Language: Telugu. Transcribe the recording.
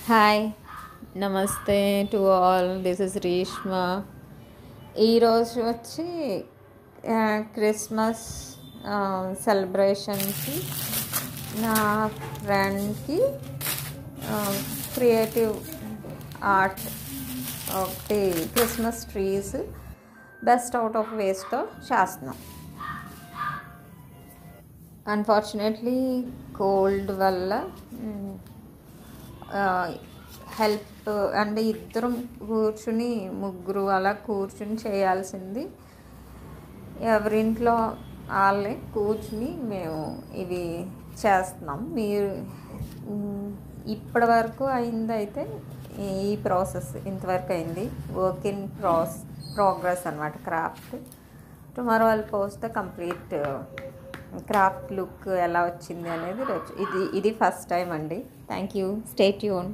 Hi, namaste to all. This is Reshma. ఈరోజు వచ్చి క్రిస్మస్ సెలబ్రేషన్కి నా ఫ్రెండ్కి క్రియేటివ్ ఆర్ట్ ఒకటి Christmas trees best out of వేస్ట్తో చేస్తున్నాం. అన్ఫార్చునేట్లీ కోల్డ్ వల్ల హెల్ప్ అంటే ఇద్దరం కూర్చుని ముగ్గురు అలా కూర్చుని చేయాల్సింది. ఎవరింట్లో వాళ్ళే కూర్చుని మేము ఇవి చేస్తున్నాం. మీరు ఇప్పటి వరకు అయిందైతే ఈ ప్రాసెస్ ఇంతవరకు అయింది. వర్క్ ఇన్ ప్రోగ్రెస్ అనమాట. క్రాఫ్ట్ టుమారో వాళ్ళు పోస్ట్ కంప్లీట్ క్రాఫ్ట్ లుక్ ఎలా వచ్చింది అనేది ఇది ఫస్ట్ టైం అండి. Thank you. Stay tune.